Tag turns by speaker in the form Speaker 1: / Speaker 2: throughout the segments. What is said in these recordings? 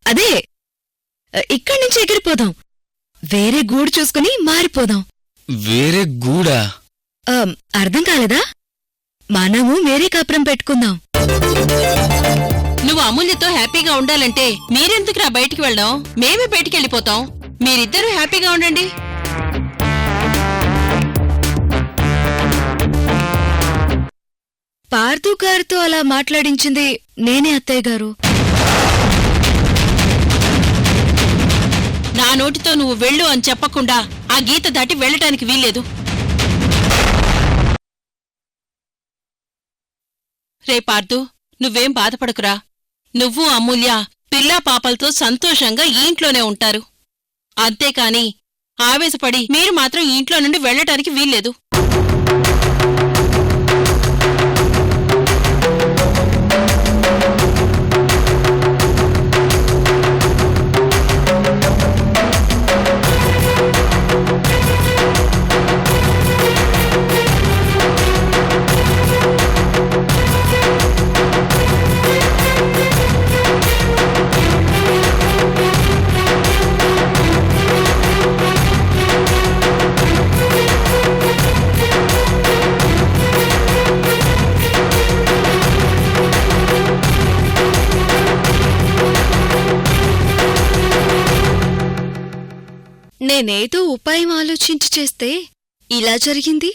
Speaker 1: అదే ఇక్కడి నుంచి ఎగిరిపోదాం, వేరే గూడు చూసుకుని మారిపోదాం.
Speaker 2: వేరే గూడా?
Speaker 1: అర్థం కాలేదా? మనము వేరే కాపురం పెట్టుకుందాం.
Speaker 3: నువ్వు అమూల్యతో హ్యాపీగా ఉండాలంటే మీరెందుకురా బయటికి వెళ్దాం, మేమే బయటికెళ్ళిపోతాం. మీరిద్దరూ హ్యాపీగా ఉండండి.
Speaker 1: పార్థు గారితో అలా మాట్లాడించింది నేనే అత్తయ్య గారు.
Speaker 3: నా నోటితో నువ్వు వెళ్ళు అని చెప్పకుండా ఆ గీత దాటి వెళ్ళటానికి వీల్లేదు. రే పార్థు, నువ్వేం బాధపడకురా. నువ్వు అమూల్య పిల్లా పాపలతో సంతోషంగా ఈ ఇంట్లోనే ఉంటారు. అంతేకాని ఆవేశపడి మీరు మాత్రం ఈ ఇంట్లో నుండి వెళ్లటానికి వీల్లేదు.
Speaker 1: నేనేదో ఉపాయం ఆలోచించి చేస్తే ఇలా జరిగింది.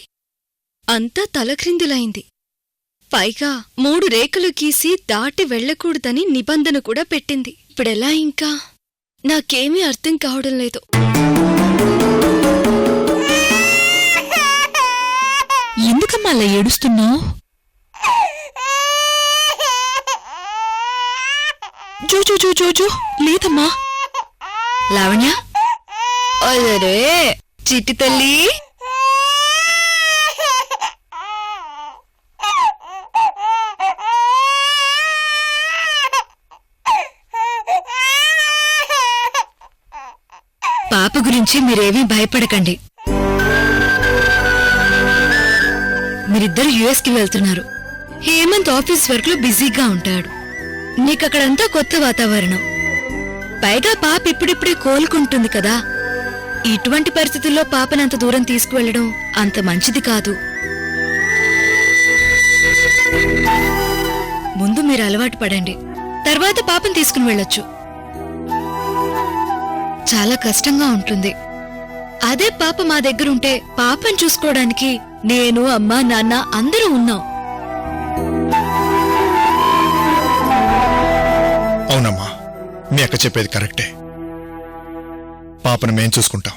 Speaker 1: అంతా తలక్రిందులైంది. పైగా 3 రేఖలు గీసి దాటి వెళ్లకూడదని నిబంధన కూడా పెట్టింది. ఇప్పుడెలా ఇంకా? నాకేమీ అర్థం కావడం లేదు.
Speaker 3: ఎందుకమ్మా అలా ఏడుస్తున్నావు? జోజో లేదమ్మా.
Speaker 1: లావణ్య, అరే చిట్టి తల్లి, పాప గురించి మీరేమీ భయపడకండి. మీరిద్దరు యుఎస్కి వెళ్తున్నారు. హేమంత్ ఆఫీస్ వర్క్ లో బిజీగా ఉంటాడు. నీకక్కడంతా కొత్త వాతావరణం. పైగా పాప ఇప్పుడిప్పుడే కోలుకుంటుంది కదా. ఇటువంటి పరిస్థితుల్లో పాపనంత దూరం తీసుకువెళ్లడం అంత మంచిది కాదు. ముందు మీరు అలవాటు పడండి, తర్వాత పాపను తీసుకుని వెళ్ళొచ్చు. చాలా కష్టంగా ఉంటుంది. అదే పాప మా దగ్గరుంటే పాపను చూసుకోవడానికి నేను, అమ్మ, నాన్న అందరూ ఉన్నాం.
Speaker 4: అవునమ్మా, మీ అక్క చెప్పేది కరెక్టే. పాపను మేం చూసుకుంటాం.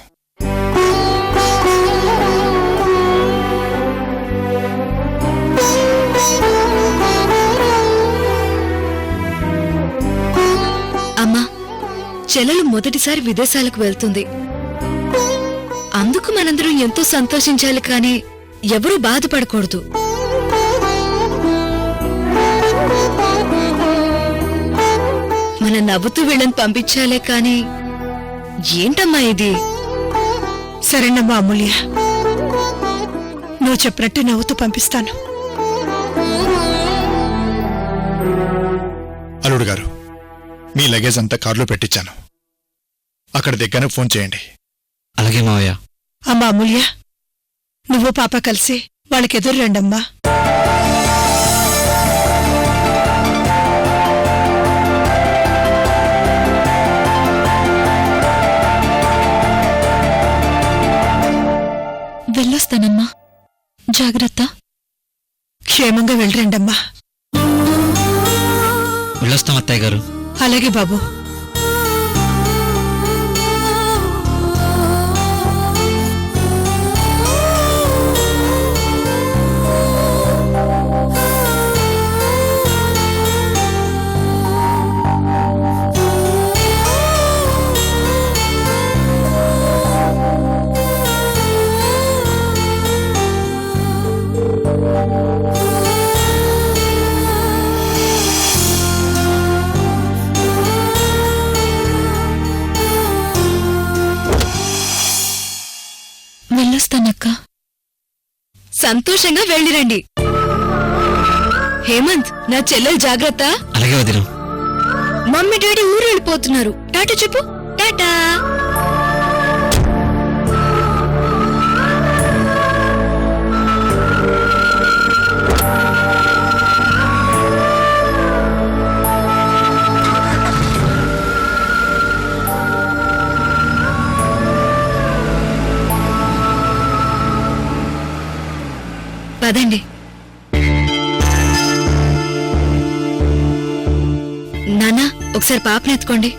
Speaker 1: అమ్మా, చెల్లెలు మొదటిసారి విదేశాలకు వెళ్తుంది. అందుకు మనందరం ఎంతో సంతోషించాలి, కానీ ఎవరూ బాధపడకూడదు. మన నవ్వుతూ వీళ్ళని పంపించాలే కాని ఏంటమ్మా ఇది?
Speaker 5: సరేనమ్మా అమూల్య, నువ్వు చెప్పినట్టు నవ్వుతూ పంపిస్తాను.
Speaker 4: అల్లుడు గారు, మీ లగేజ్ అంతా కారులో పెట్టించాను. అక్కడ దగ్గర ఫోన్ చేయండి.
Speaker 2: అలాగే మావయ్య.
Speaker 5: అమ్మా అమూల్య, నువ్వు పాప కలిసి వాళ్ళకెదురు రండమ్మా.
Speaker 1: వెళ్ళొస్తానమ్మా, జాగ్రత్త.
Speaker 5: క్షేమంగా వెళ్ళరండమ్మా.
Speaker 2: వెళ్ళొస్తాం అత్తయ్య గారు.
Speaker 5: అలాగే బాబు.
Speaker 1: వెళ్ళొస్తానక్క. సంతోషంగా వెళ్ళిరండి. హేమంత్, నా చెల్లెలు జాగ్రత్త.
Speaker 2: అలాగే వదిన.
Speaker 1: మమ్మీ డాడీ ఊరు వెళ్ళిపోతున్నారు. టాటా చెప్పు. టాటా. పదండి. నానా ఒకసారి పాపని ఎత్తుకోండి.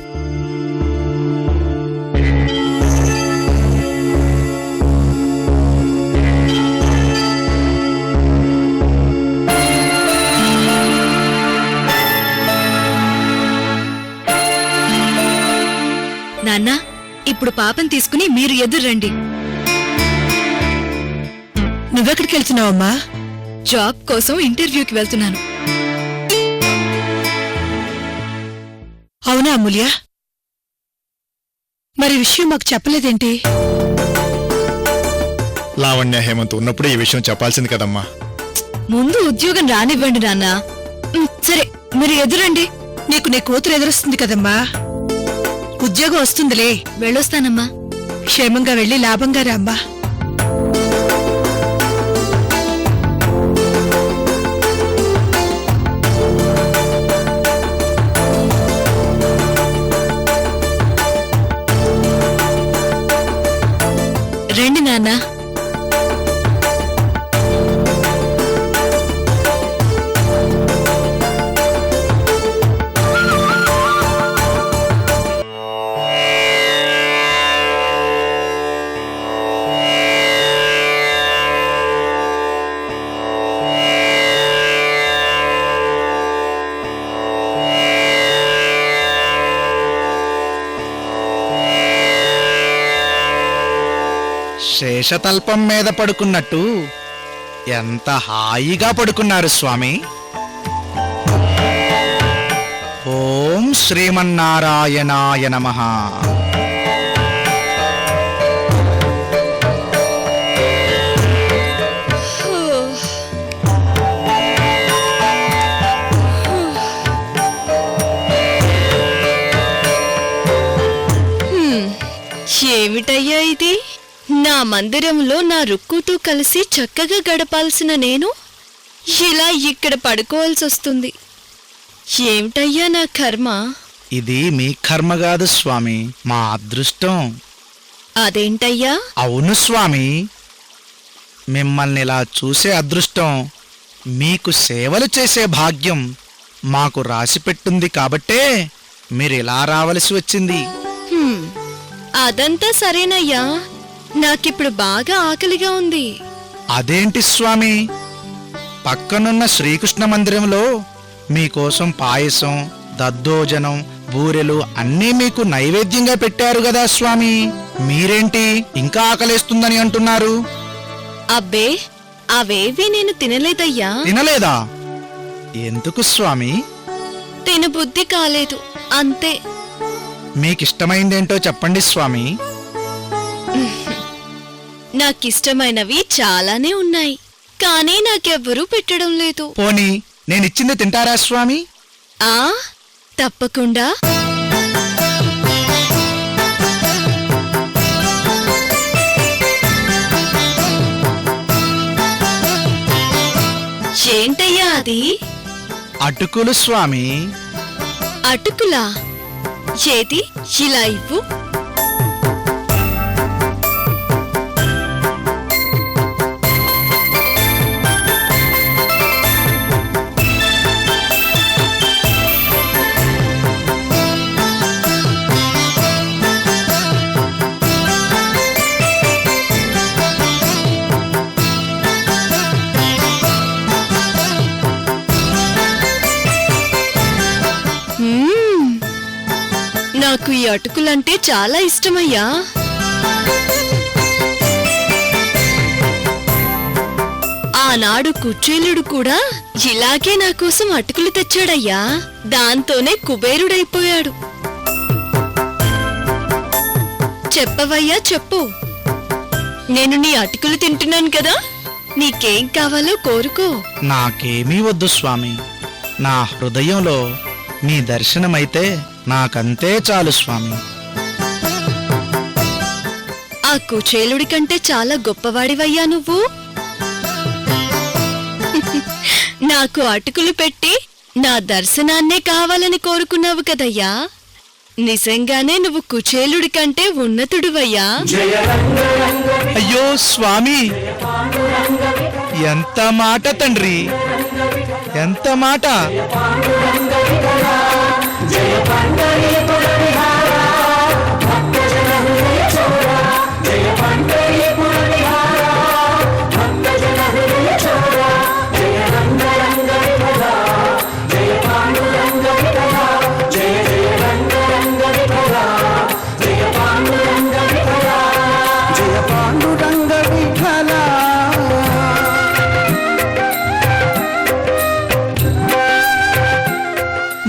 Speaker 1: నాన్నా ఇప్పుడు పాపని తీసుకుని మీరు ఎదురు రండి.
Speaker 5: నువ్వెక్కడికి వెళ్తున్నావమ్మా?
Speaker 1: జాబ్ కోసం ఇంటర్వ్యూకి వెళ్తున్నాను.
Speaker 5: అవునా అమూల్య? మరి విషయం మాకు చెప్పలేదేంటి?
Speaker 4: లావణ్య హేమంత్ ఉన్నప్పుడే ఈ విషయం చెప్పాల్సింది కదమ్మా.
Speaker 1: ముందు ఉద్యోగం రానివ్వండి నాన్నా. సరే మీరు ఎదురండి.
Speaker 5: నీకు నీ కూతురు ఎదురొస్తుంది కదమ్మా. ఉద్యోగం వస్తుందిలే.
Speaker 1: వెళ్ళొస్తానమ్మా.
Speaker 5: క్షేమంగా వెళ్ళి లాభంగా రామ్మా.
Speaker 1: రండి నాన్న.
Speaker 6: శేషతల్పం మీద పడుకున్నట్టు ఎంత హాయిగా పడుకున్నారు స్వామి. ఓం శ్రీమన్నారాయణాయ నమః.
Speaker 1: ఏమిటయ్యా ఇది? నా మందిరంలో నా రుక్కుతో కలిసి చక్కగా గడపాల్సిన నేను ఇలా ఇక్కడ పడుకోవాల్సి వస్తుంది. ఏమిటయ్యా నా కర్మ?
Speaker 6: ఇది మీ కర్మ కాదు స్వామి, మా అదృష్టం.
Speaker 1: అదేంటయ్యా?
Speaker 6: అవును స్వామి, మిమ్మల్ని ఇలా చూసే అదృష్టం, మీకు సేవలు చేసే భాగ్యం మాకు రాసిపెట్టుంది కాబట్టే మీరిలా రావలసి వచ్చింది.
Speaker 1: అదంతా సరేనయ్యా, నాకిప్పుడు బాగా ఆకలిగా ఉంది.
Speaker 6: అదేంటి స్వామి, పక్కనున్న శ్రీకృష్ణ మందిరంలో మీకోసం పాయసం, దద్దోజనం, బూరెలు అన్నీ మీకు నైవేద్యంగా పెట్టారు గదా స్వామి. మీరేంటి ఇంకా ఆకలేస్తుందని అంటున్నారు?
Speaker 1: అబ్బే, అవేవి నేను తినలేదయ్యా.
Speaker 6: తినలేదా? ఎందుకు స్వామి?
Speaker 1: తినబుద్ధి కాలేదు అంతే.
Speaker 6: మీకిష్టమైందేంటో చెప్పండి స్వామి.
Speaker 1: నాకిష్టమైనవి చాలానే ఉన్నాయి, కానీ నాకెవ్వరూ పెట్టడం లేదు.
Speaker 6: పోనీ నేనిచ్చింది తింటారా స్వామి?
Speaker 1: ఆ తప్పకుండా. ఏంటయ్యా అది?
Speaker 6: అటుకులు స్వామి.
Speaker 1: అటుకులా? ఏది, ఇలా ఇవ్వు. నాకు ఈ అటుకులంటే చాలా ఇష్టమయ్యా. ఆనాడు కుచేలుడు కూడా ఇలాగే నా కోసం అటుకులు తెచ్చాడయ్యా. దాంతోనే కుబేరుడైపోయాడు. చెప్పవయ్యా చెప్పు. నేను నీ అటుకులు తింటున్నాను కదా, నీకేం కావాలో కోరుకో.
Speaker 6: నాకేమీ వద్దు స్వామి. నా హృదయంలో మీ దర్శనమైతే నాకంతే చాలు స్వామి.
Speaker 1: ఆ కుచేలుడి కంటే చాలా గొప్పవాడివయ్యా నువ్వు. నాకు అటుకులు పెట్టి నా దర్శనాన్నే కావాలని కోరుకున్నావు కదయ్యా. నిజంగానే నువ్వు కుచేలుడి కంటే ఉన్నతుడివయ్యా.
Speaker 6: అయ్యో స్వామి, ఎంత మాట తండ్రి, ఎంత మాట.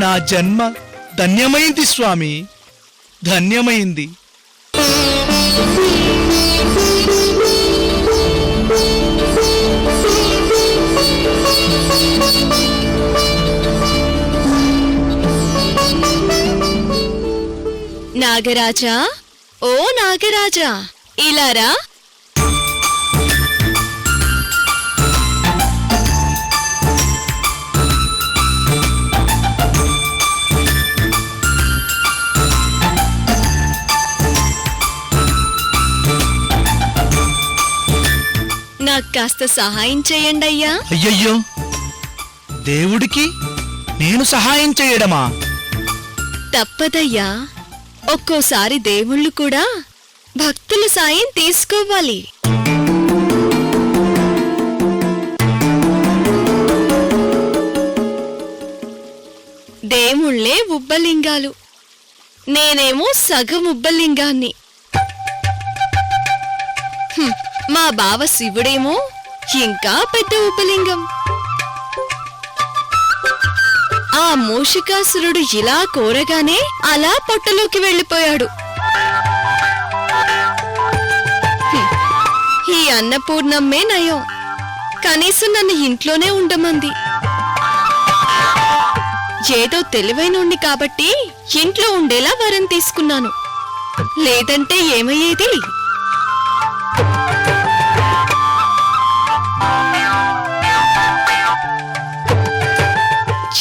Speaker 6: నా జన్మ ధన్యమైంది స్వామి, ధన్యమైంది.
Speaker 1: నాగరాజా, ఓ నాగరాజా, ఇలారా. నాకు కాస్త సహాయం చేయండి అయ్యా.
Speaker 6: అయ్యయ్యో, దేవుడికి నేను సహాయం చేయడమా?
Speaker 1: తప్పదయ్యా. ఒక్కోసారి దేవుళ్ళు కూడా భక్తుల సాయం తీసుకోవాలి. దేవుళ్ళే ఉబ్బలింగాలు, నేనేమో సగం ఉబ్బలింగాన్ని. మా బావ శివుడేమో ఇంకా పెద్ద ఉబ్బలింగం. ఆ మూషికాసురుడు ఇలా కోరగానే అలా పొట్టలోకి వెళ్ళిపోయాడు. ఈ అన్నపూర్ణమ్మే నయం, కనీసం నన్ను ఇంట్లోనే ఉండమంది. ఏదో తెలివైనోణ్ణి కాబట్టి ఇంట్లో ఉండేలా వరం తీసుకున్నాను, లేదంటే ఏమయ్యేది?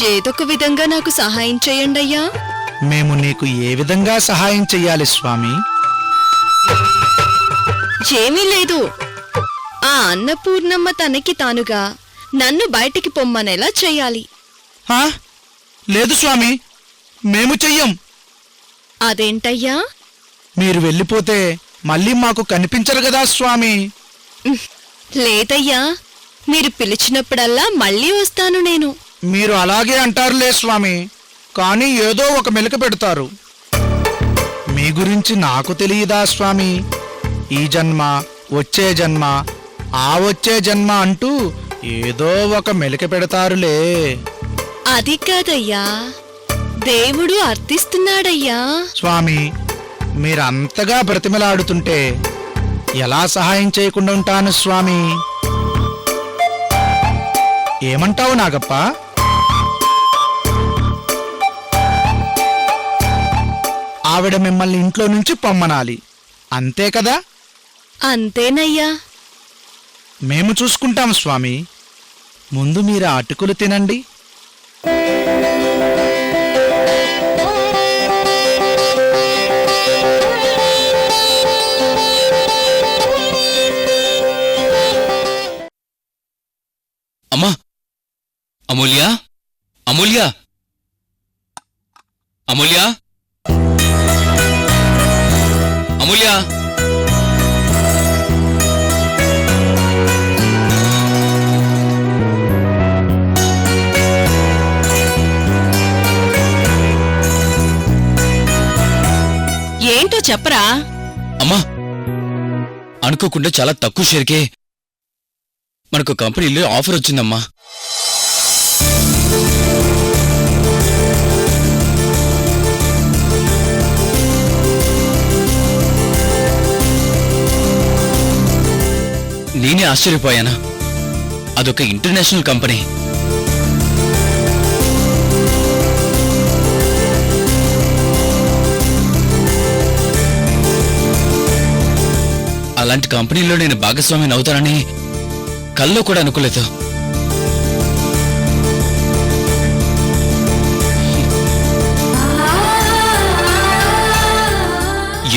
Speaker 1: ఏదొక విధంగా నాకు సహాయం చేయండి అయ్యా.
Speaker 6: మేము నీకు ఏ విధంగా సహాయం చెయ్యాలి స్వామి?
Speaker 1: ఏమీ లేదు. ఆ అన్నపూర్ణమ్మ తనకి తానుగా నన్ను బయటికి పొమ్మనేలా చెయ్యాలి.
Speaker 6: హా? లేదు స్వామి, మేము చెయ్యం.
Speaker 1: అదేంటయ్యా?
Speaker 6: మీరు వెళ్ళిపోతే మళ్ళీ మాకు కనిపించరు కదా స్వామి.
Speaker 1: లేదయ్యా, మీరు పిలిచినప్పుడల్లా మళ్ళీ వస్తాను నేను.
Speaker 6: మీరు అలాగే అంటారులే స్వామి, కానీ ఏదో ఒక మెలిక పెడతారు. మీ గురించి నాకు తెలియదా స్వామి? ఈ జన్మ, వచ్చే జన్మ, ఆ వచ్చే జన్మ అంటూ ఏదో ఒక మెలిక పెడతారులే.
Speaker 1: అది కాదయ్యా, దేవుడు అర్థిస్తున్నాడయ్యా.
Speaker 6: స్వామి, మీరంతగా బ్రతిమలాడుతుంటే ఎలా సహాయం చేయకుండా ఉంటాను స్వామి? ఏమంటావు నాగప్ప? ఆవిడ మిమ్మల్ని ఇంట్లో నుంచి పొమ్మనాలి, అంతే కదా?
Speaker 1: అంతేనయ్యా.
Speaker 6: మేము చూసుకుంటాం స్వామి. ముందు మీరు అటుకులు తినండి.
Speaker 2: అమ్మా, అమూల్య, అమూల్య, అమూల్య, అమూల్య.
Speaker 3: ఏంటో చెప్పరా?
Speaker 2: అమ్మా, అనుకోకుండా చాలా తక్కువ షేర్కే మనకు కంపెనీలో ఆఫర్ వచ్చిందమ్మా. నేనే ఆశ్చర్యపోయానా. అదొక ఇంటర్నేషనల్ కంపెనీ. అలాంటి కంపెనీలో నేను భాగస్వామిని అవుతానని కల్లో కూడా అనుకోలేదు.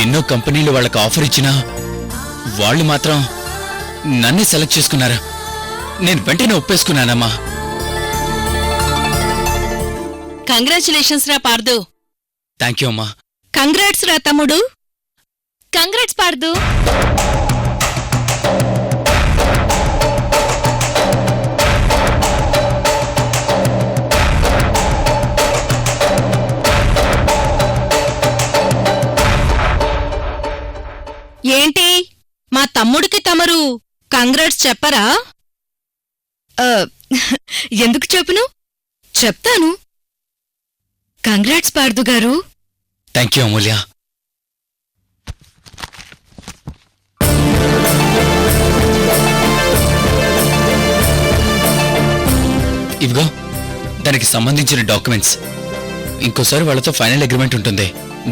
Speaker 2: ఎన్నో కంపెనీలు వాళ్ళకి ఆఫర్ ఇచ్చినా వాళ్ళు మాత్రం నన్నే సెలెక్ట్ చేసుకున్నారా. నేను వెంటనే ఒప్పేసుకున్నానమ్మా.
Speaker 3: కంగ్రాచులేషన్స్ రా పార్దు.
Speaker 2: థ్యాంక్ యూ అమ్మా.
Speaker 5: కంగ్రాట్స్ రా తమ్ముడు.
Speaker 1: కంగ్రాట్స్ పార్దు.
Speaker 5: ఏంటి మా తమ్ముడికి తమరు కంగ్రాట్స్ చెప్పరా?
Speaker 1: ఎందుకు చెప్పును? చెప్తాను. కంగ్రాట్స్ పార్దు గారు.
Speaker 2: థ్యాంక్ యూ అమూల్య. ఇవిగో దానికి సంబంధించిన డాక్యుమెంట్స్. ఇంకోసారి వాళ్ళతో ఫైనల్ అగ్రిమెంట్ ఉంటుంది.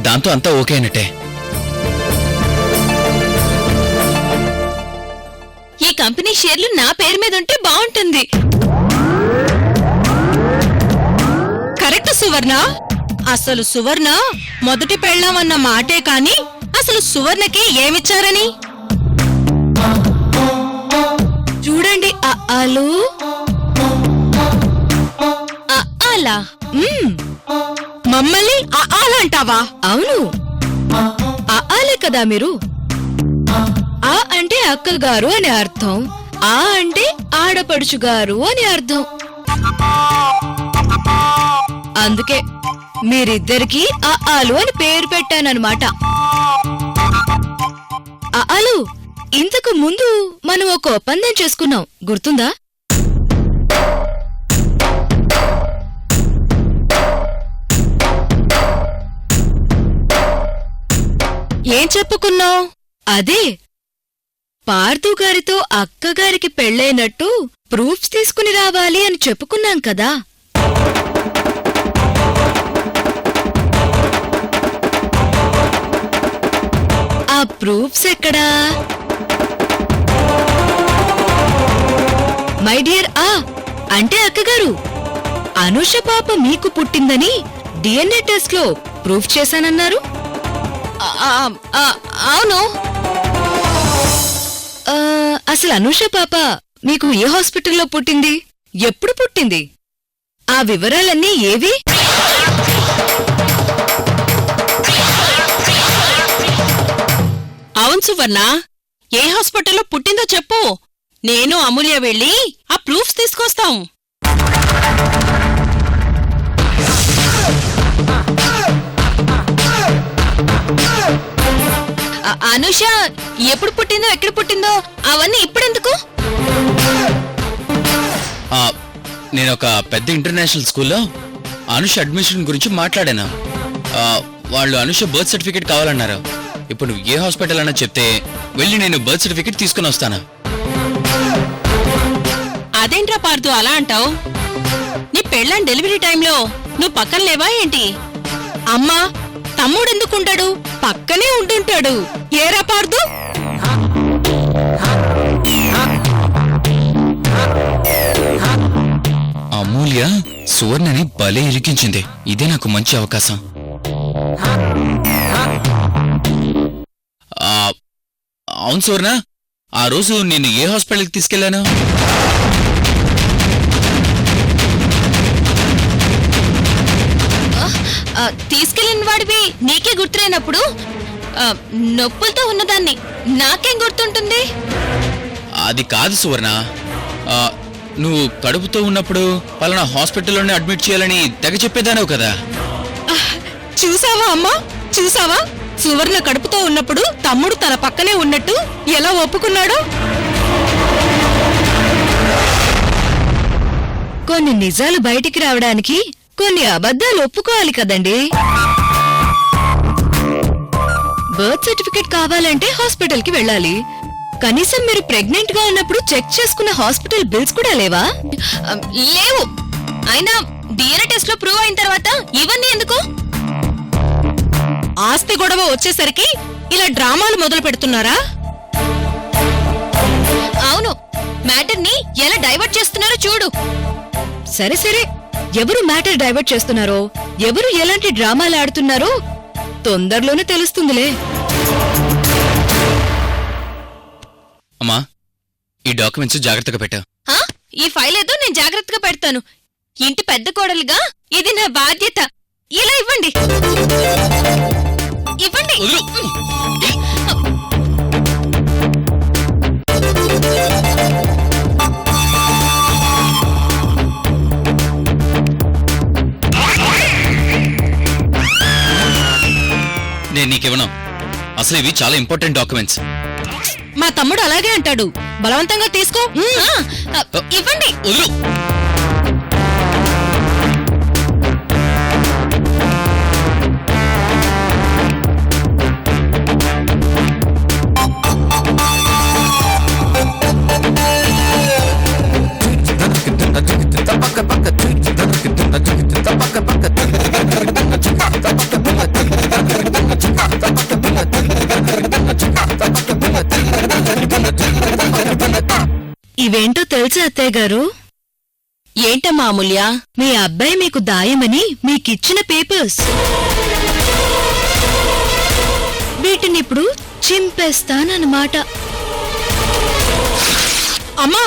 Speaker 2: దాంతో అంతా ఓకే అయినట్టే.
Speaker 1: ఈ కంపెనీ షేర్లు నా పేరు మీద ఉంటే బాగుంటుంది.
Speaker 5: కరెక్ట్ సువర్ణ. అసలు సువర్ణ మొదటి పెళ్ళామన్న మాటే కాని అసలు సువర్ణకి ఏమిచ్చారని
Speaker 1: చూడండి. ఆలు అలా.
Speaker 5: మమ్మల్ని ఆలంటావా?
Speaker 1: అవును, ఆలే కదా మీరు. ఆ అంటే అక్కగారు అని అర్థం, ఆ అంటే ఆడపడుచుగారు అని అర్థం. అందుకే మీరిద్దరికీ ఆలు అని పేరు పెట్టానన్నమాట. ఆలు, ఇంతకు ముందు మనం ఒక ఒప్పందం చేసుకున్నాం, గుర్తుందా?
Speaker 5: ఏం చెప్పుకున్నావు?
Speaker 1: అదే, పార్థు గారితో అక్కగారికి పెళ్ళైనట్టు ప్రూఫ్స్ తీసుకుని రావాలి అని చెప్పుకున్నాం కదా. ఆ ప్రూఫ్స్ ఎక్కడా? మై డియర్ అంటే అక్కగారు, అనుష పాప మీకు పుట్టిందని డిఎన్ఏ టెస్ట్ లో ప్రూఫ్ చేశానన్నారు.
Speaker 5: అవును.
Speaker 1: అసలు అనుష పాప మీకు ఏ హాస్పిటల్లో పుట్టింది, ఎప్పుడు పుట్టింది, ఆ వివరాలన్నీ ఏవి?
Speaker 3: అవును సువర్ణ, ఏ హాస్పిటల్లో పుట్టిందో చెప్పు. నేను అమూల్య వెళ్ళి ఆ ప్రూఫ్స్ తీసుకొస్తాం.
Speaker 1: అనుష ఎప్పుడు పుట్టిందో, ఎక్కడ పుట్టిందో అవన్నీ ఇప్పుడెందుకు?
Speaker 2: నేను ఒక పెద్ద ఇంటర్నేషనల్ స్కూల్లో అనుష అడ్మిషన్ గురించి మాట్లాడాను. వాళ్ళు అనుష బర్త్ సర్టిఫికేట్ కావాలన్నారు. ఇప్పుడు నువ్వు ఏ హాస్పిటల్ అన్నా చెప్తే వెళ్ళి నేను బర్త్ సర్టిఫికేట్ తీసుకుని వస్తాను.
Speaker 3: అదేంట్రా పార్దు అలా అంటావు? నీ పెళ్ళాం డెలివరీ టైంలో నువ్వు పక్కన లేవా ఏంటి?
Speaker 5: అమ్మా, తమ్ముడెందుకుంటాడు? పక్కనే ఉంటుంటాడు. ఏరా పార్దు?
Speaker 2: అమూల్య సువర్ణని భలే ఇరికించింది. ఇదే నాకు మంచి అవకాశం. అవును సువర్ణ, ఆ రోజు నేను ఏ హాస్పిటల్కి తీసుకెళ్లాను?
Speaker 1: తీసుకెళ్లిన వాడివి నీకే గుర్తులేనప్పుడు నొప్పులతో ఉన్నదాన్ని నాకేం గుర్తుంటుంది?
Speaker 2: అది కాదు సువర్ణ, నువ్వు కడుపుతో ఉన్నప్పుడు పలానా హాస్పిటల్లోనే అడ్మిట్ చేయాలని తెగ చెప్పేదానవు కదా.
Speaker 5: చూసావా అమ్మా, చూసావా? సువర్ణ కడుపుతో ఉన్నప్పుడు తమ్ముడు తన పక్కనే ఉన్నట్టు ఎలా ఒప్పుకున్నాడు?
Speaker 1: కొన్ని నిజాలు బయటికి రావడానికి కొన్ని అబద్ధాలు ఒప్పుకోవాలి కదండి. బర్త్ సర్టిఫికేట్ కావాలంటే హాస్పిటల్ కి వెళ్ళాలి. కనీసం మీరు ప్రెగ్నెంట్ గా ఉన్నప్పుడు చెక్ చేసుకున్న హాస్పిటల్ బిల్స్ కూడా లేవా? లేవు. అయినా డిఎన్ఏ టెస్ట్ లో ప్రూవ్ అయిన తర్వాత ఇవన్నీ ఎందుకు?
Speaker 5: ఆస్తి గొడవ వచ్చేసరికి ఇలా డ్రామాలు మొదలు పెడుతున్నారా?
Speaker 1: అవును, మ్యాటర్ ని ఎలా డైవర్ట్ చేస్తున్నారో చూడు. సరే సరే, ఎవరు మ్యాటర్ డైవర్ట్ చేస్తున్నారో, ఎవరు ఎలాంటి డ్రామాలు ఆడుతున్నారో తొందరలోనే తెలుస్తుందిలే.
Speaker 2: అమ్మా, ఈ డాక్యుమెంట్స్ జాగ్రత్తగా పెట్టా.
Speaker 1: ఈ ఫైల్ ఏదో నేను జాగ్రత్తగా పెడతాను. ఇంటి పెద్ద కోడలుగా ఇది నా బాధ్యత. ఇలా ఇవ్వండి, ఇవ్వండి.
Speaker 2: నేను నీకివ్వను. అసలు ఇవి చాలా ఇంపార్టెంట్ డాక్యుమెంట్స్.
Speaker 5: మా తమ్ముడు అలాగే అంటాడు. బలవంతంగా తీసుకో.
Speaker 1: ఇవ్వండి.
Speaker 2: వదులు.
Speaker 1: ఇవేంటో తెలుసా అత్తయ్య గారు?
Speaker 3: ఏంటమ్మా అమూల్య?
Speaker 1: మీ అబ్బాయి మీకు దాయమని మీకిచ్చిన పేపర్స్. వీటినిప్పుడు చింపేస్తానన్నమాట.
Speaker 5: అమ్మా